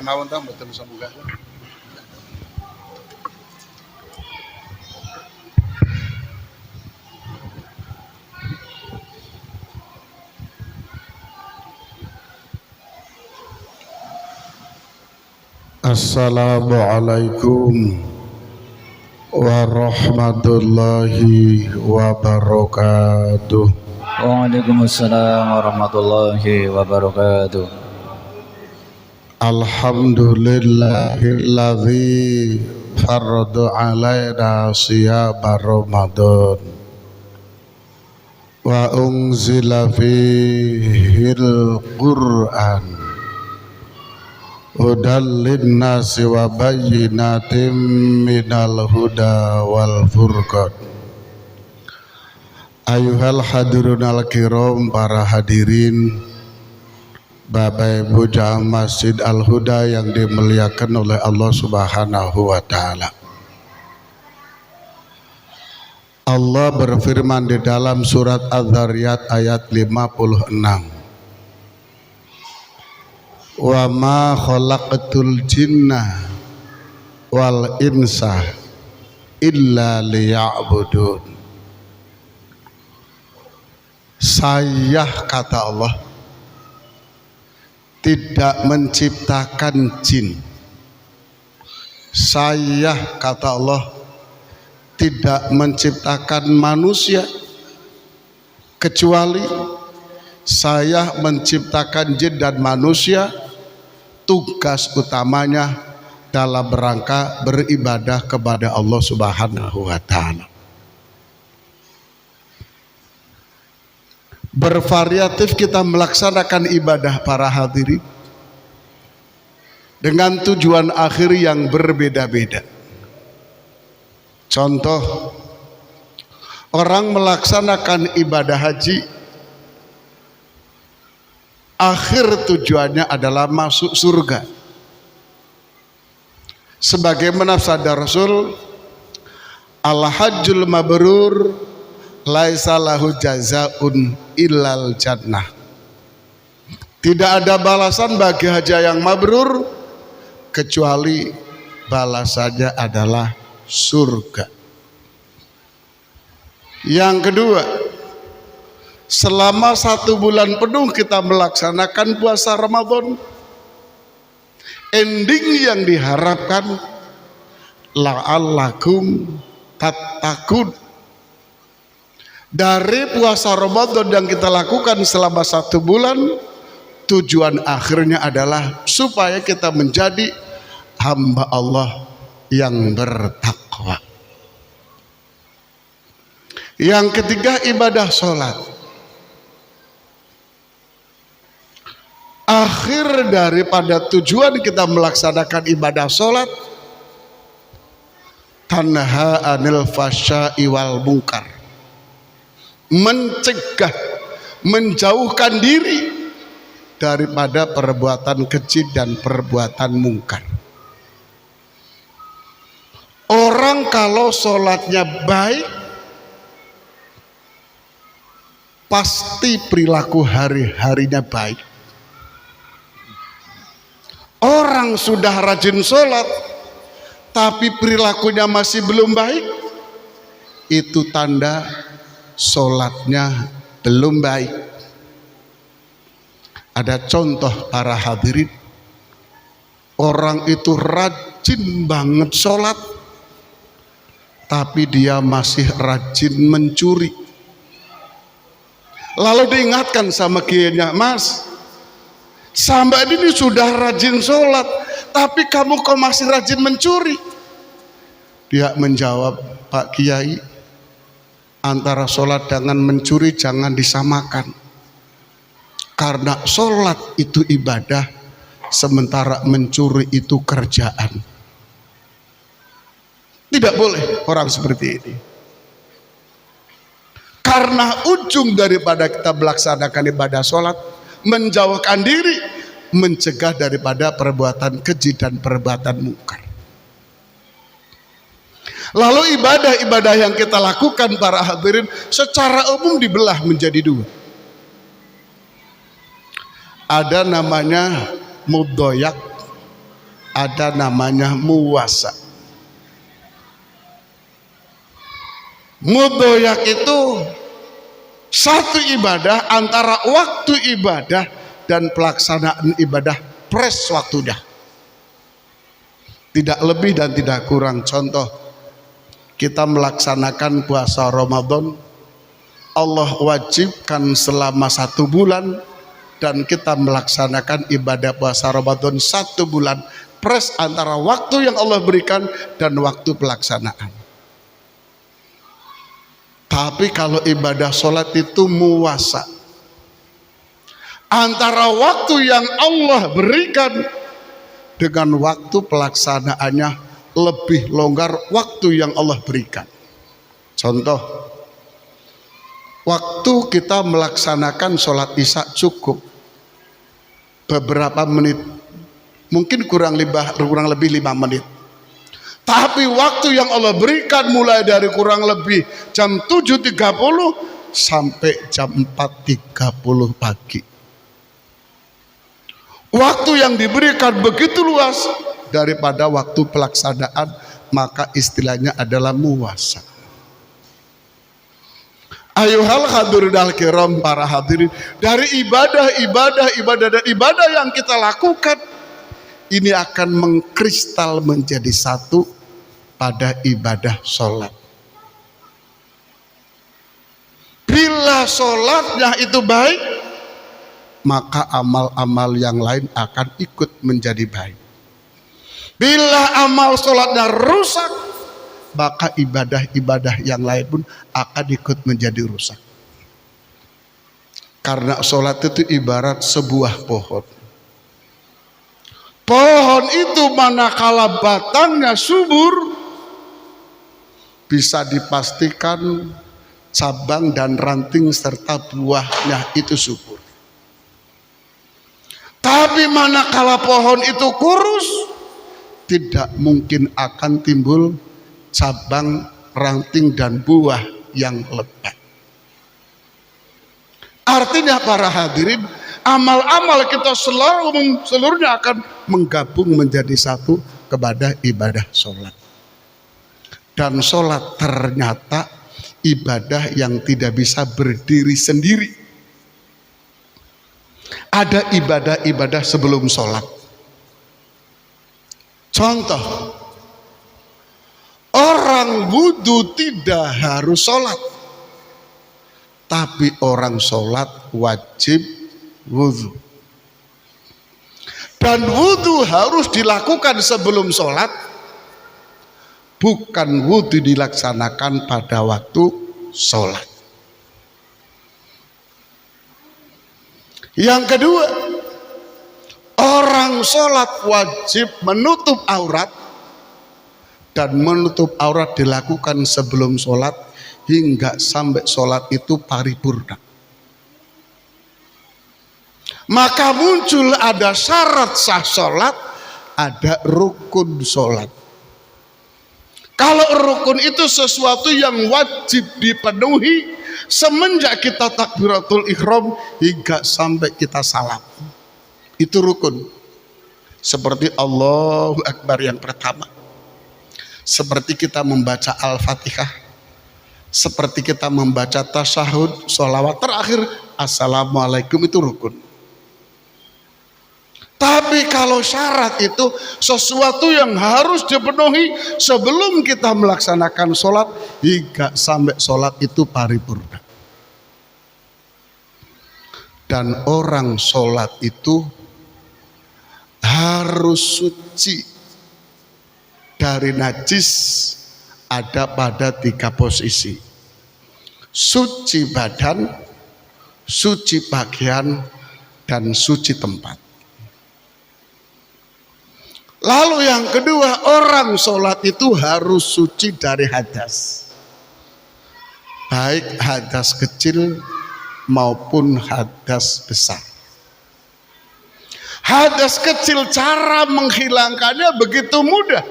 kemawon ta mboten bisa munggah. Assalamualaikum warahmatullahi wabarakatuh. Waalaikumsalam warahmatullahi wabarakatuh. Alhamdulillahilladzi farada alaina siyama Ramadan wa unzila fihil Qur'an hudan linnasi wa bayyinatin minal huda wal furqan. Ayuhal hadirunal kiram, para hadirin Bapak Ibu jamaah Masjid Al-Huda yang dimuliakan oleh Allah Subhanahu wa taala. Allah berfirman di dalam surat Az-Zariyat ayat 56. Wa ma khalaqatul jinna wal insa illa liya'budun. Saya, kata Allah, tidak menciptakan jin. Saya, kata Allah, tidak menciptakan manusia kecuali saya menciptakan jin dan manusia tugas utamanya dalam rangka beribadah kepada Allah Subhanahu wa taala. Bervariatif kita melaksanakan ibadah para hadirin dengan tujuan akhir yang berbeda-beda. Contoh, orang melaksanakan ibadah haji, akhir tujuannya adalah masuk surga. Sebagaimana sabda Rasul, al-hajjul mabrur laisa lahu jazaun illal jannah. Tidak ada balasan bagi haji yang mabrur kecuali balasannya adalah surga. Yang kedua, selama 1 bulan penuh kita melaksanakan puasa Ramadan, ending yang diharapkan la'allakum tattaqun. Dari puasa Ramadan yang kita lakukan selama 1 bulan, tujuan akhirnya adalah supaya kita menjadi hamba Allah yang bertakwa. Yang ketiga, ibadah sholat. Akhir daripada tujuan kita melaksanakan ibadah sholat, tanha anil fasya'i wal munkar, mencegah, menjauhkan diri daripada perbuatan keji dan perbuatan mungkar. Orang kalau sholatnya baik, pasti perilaku hari-harinya baik. Orang sudah rajin sholat tapi perilakunya masih belum baik, itu tanda sholatnya belum baik. Ada contoh para hadirin, orang itu rajin banget sholat tapi dia masih rajin mencuri. Lalu diingatkan sama kiainya, Mas, sampai ini sudah rajin sholat tapi kamu kok masih rajin mencuri? Dia menjawab, Pak Kiai, antara sholat dengan mencuri jangan disamakan. Karena sholat itu ibadah, sementara mencuri itu kerjaan. Tidak boleh orang seperti ini. Karena ujung daripada kita melaksanakan ibadah sholat, menjauhkan diri, mencegah daripada perbuatan keji dan perbuatan mungkar. Lalu ibadah-ibadah yang kita lakukan para hadirin secara umum dibelah menjadi 2. Ada namanya mudhoyak, ada namanya muwasa. Mudhoyak itu satu ibadah antara waktu ibadah dan pelaksanaan ibadah pres waktunya, tidak lebih dan tidak kurang. Contoh, kita melaksanakan puasa Ramadan, Allah wajibkan selama 1 bulan, dan kita melaksanakan ibadah puasa Ramadan 1 bulan, pres antara waktu yang Allah berikan dan waktu pelaksanaan. Tapi kalau ibadah sholat itu muwasa, antara waktu yang Allah berikan dengan waktu pelaksanaannya lebih longgar waktu yang Allah berikan. Contoh, waktu kita melaksanakan sholat isya cukup beberapa menit, mungkin kurang lebih 5 menit. Tapi waktu yang Allah berikan mulai dari kurang lebih jam 7.30 sampai jam 4.30 pagi. Waktu yang diberikan begitu luas daripada waktu pelaksanaan, maka istilahnya adalah muwasa. Ayuhal hadirin al-kiram, para hadirin, dari ibadah dan ibadah yang kita lakukan, ini akan mengkristal menjadi satu pada ibadah sholat. Bila sholatnya itu baik, maka amal-amal yang lain akan ikut menjadi baik. Bila amal sholatnya rusak, maka ibadah-ibadah yang lain pun akan ikut menjadi rusak. Karena sholat itu ibarat sebuah pohon. Pohon itu manakala batangnya subur, bisa dipastikan cabang dan ranting serta buahnya itu subur. Tapi manakala pohon itu kurus, tidak mungkin akan timbul cabang, ranting dan buah yang lebat. Artinya para hadirin, amal-amal kita seluruhnya akan menggabung menjadi satu kepada ibadah sholat. Dan sholat ternyata ibadah yang tidak bisa berdiri sendiri. Ada ibadah-ibadah sebelum sholat. Contoh, orang wudhu tidak harus sholat, tapi orang sholat wajib wudhu. Dan wudhu harus dilakukan sebelum sholat, bukan wudhu dilaksanakan pada waktu sholat. Yang kedua, orang sholat wajib menutup aurat, dan menutup aurat dilakukan sebelum sholat hingga sampai sholat itu paripurna. Maka muncul ada syarat sah sholat, ada rukun sholat. Kalau rukun itu sesuatu yang wajib dipenuhi semenjak kita takbiratul ihram hingga sampai kita salam, itu rukun. Seperti Allahu Akbar yang pertama, seperti kita membaca Al-Fatihah, seperti kita membaca tasyahud, sholawat terakhir Assalamualaikum, itu rukun. Tapi kalau syarat itu sesuatu yang harus dipenuhi sebelum kita melaksanakan sholat hingga sampai sholat itu paripurna. Dan orang sholat itu harus suci dari najis, ada pada 3 posisi: suci badan, suci pakaian, dan suci tempat. Lalu yang kedua, orang sholat itu harus suci dari hadas, baik hadas kecil maupun hadas besar. Hadas kecil, cara menghilangkannya begitu mudah,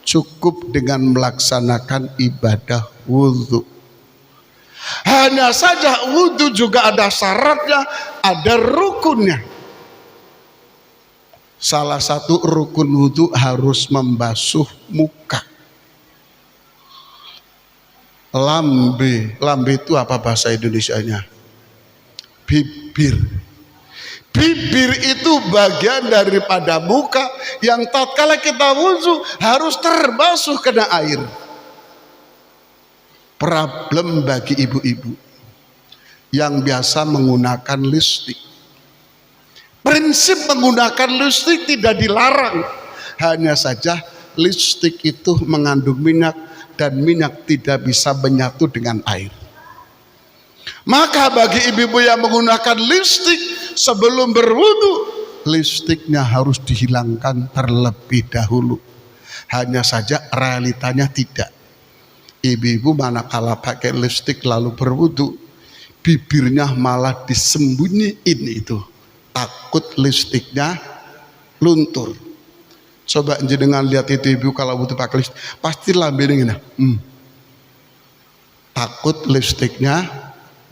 cukup dengan melaksanakan ibadah wudhu. Hanya saja wudhu juga ada syaratnya, ada rukunnya. salah satu rukun wudhu harus membasuh muka. Lambe itu apa bahasa Indonesianya? Bibir. Bibir itu bagian daripada muka yang tatkala kita wudhu harus terbasuh kena air. Problem bagi ibu-ibu yang biasa menggunakan lipstik. Prinsip menggunakan lipstik tidak dilarang, hanya saja lipstik itu mengandung minyak dan minyak tidak bisa menyatu dengan air. Maka bagi ibu-ibu yang menggunakan lipstik sebelum berwudu, lipstiknya harus dihilangkan terlebih dahulu. Hanya saja realitanya tidak. Ibu-ibu manakala pakai lipstik lalu berwudu, bibirnya malah disembunyiin itu, takut lipstiknya luntur. Coba jenengan lihat itu ibu kalau wudu pakai lipstik, pasti lambene gini, takut lipstiknya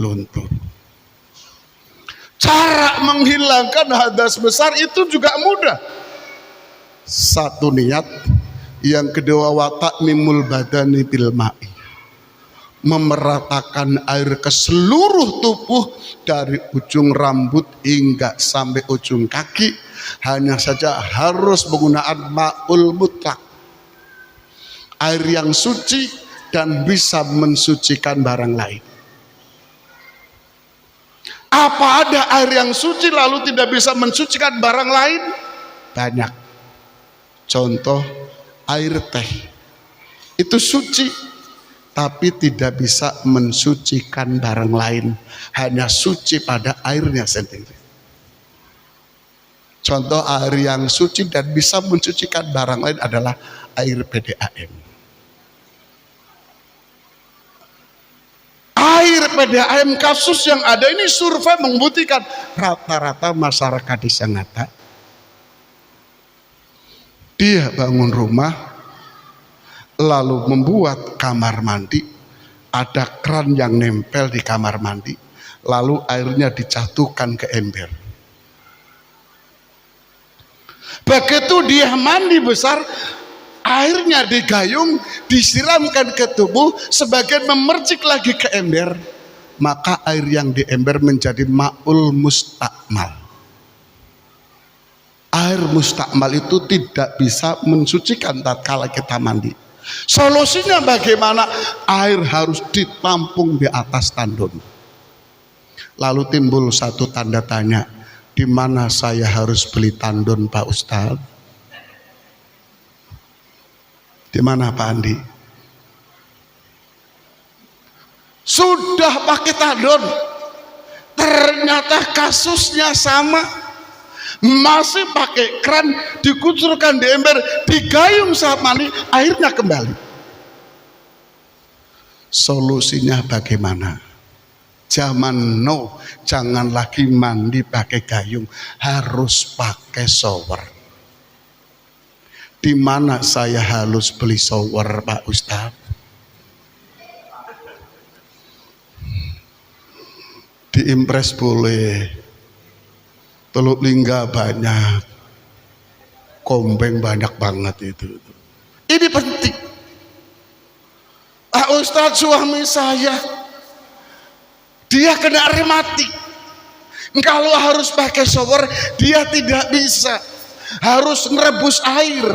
luntur. Cara menghilangkan hadas besar itu juga mudah. Satu niat, yang kedua watak mimul badani bil ma'i, memeratakan air ke seluruh tubuh dari ujung rambut hingga sampai ujung kaki. Hanya saja harus menggunakan ma'ul mutlak, air yang suci dan bisa mensucikan barang lain. Apa ada air yang suci lalu tidak bisa mensucikan barang lain? Banyak. Contoh air teh itu suci tapi tidak bisa mensucikan barang lain, hanya suci pada airnya sendiri. Contoh air yang suci dan bisa mensucikan barang lain adalah air PDAM. Air PDAM kasus yang ada ini survei membuktikan rata-rata masyarakat di Sangatta, dia bangun rumah lalu membuat kamar mandi, ada keran yang nempel di kamar mandi, lalu airnya dijatuhkan ke ember. Begitu dia mandi besar, airnya digayung, disiramkan ke tubuh, sebagian memercik lagi ke ember, maka air yang di ember menjadi ma'ul mustakmal. Air mustakmal itu tidak bisa mensucikan tatkala kita mandi. Solusinya bagaimana? Air harus ditampung di atas tandon. Lalu timbul satu tanda tanya, di mana saya harus beli tandon Pak Ustadz? Di mana Pak Andi? Sudah pakai tandon, ternyata kasusnya sama, masih pakai keran, dikucurkan di ember, digayung saat mandi, airnya kembali. Solusinya bagaimana? Zaman no, jangan lagi mandi pakai gayung, harus pakai shower. Di mana saya harus beli shower Pak Ustadz? Di Impres boleh, Teluk Lingga banyak, Kombeng banyak banget itu. Ini penting. Pak Ustadz, suami saya dia kena rematik, kalau harus pakai shower dia tidak bisa, harus merebus air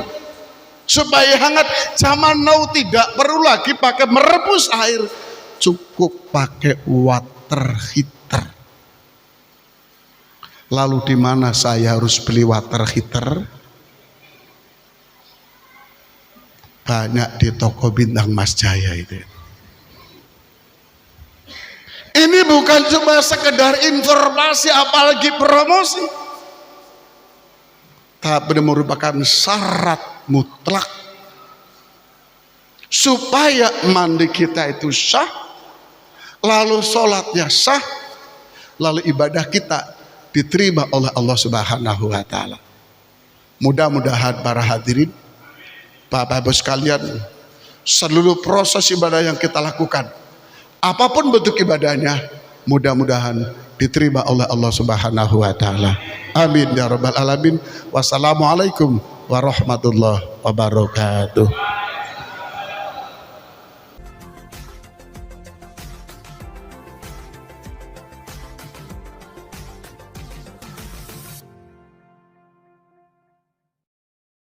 supaya hangat. Zaman now tidak perlu lagi pakai merebus air, cukup pakai water heater. Lalu di mana saya harus beli water heater? Banyak di toko Bintang Mas Jaya itu. Ini bukan cuma sekedar informasi apalagi promosi, tapi merupakan syarat mutlak supaya mandi kita itu sah, lalu sholatnya sah, lalu ibadah kita diterima oleh Allah Subhanahu wa Ta'ala. Mudah-mudahan para hadirin, Bapak-Ibu sekalian, seluruh proses ibadah yang kita lakukan, apapun bentuk ibadahnya, mudah-mudahan diterima oleh Allah Subhanahu wa taala. Amin ya rabbal alamin. Wassalamualaikum warahmatullahi wabarakatuh.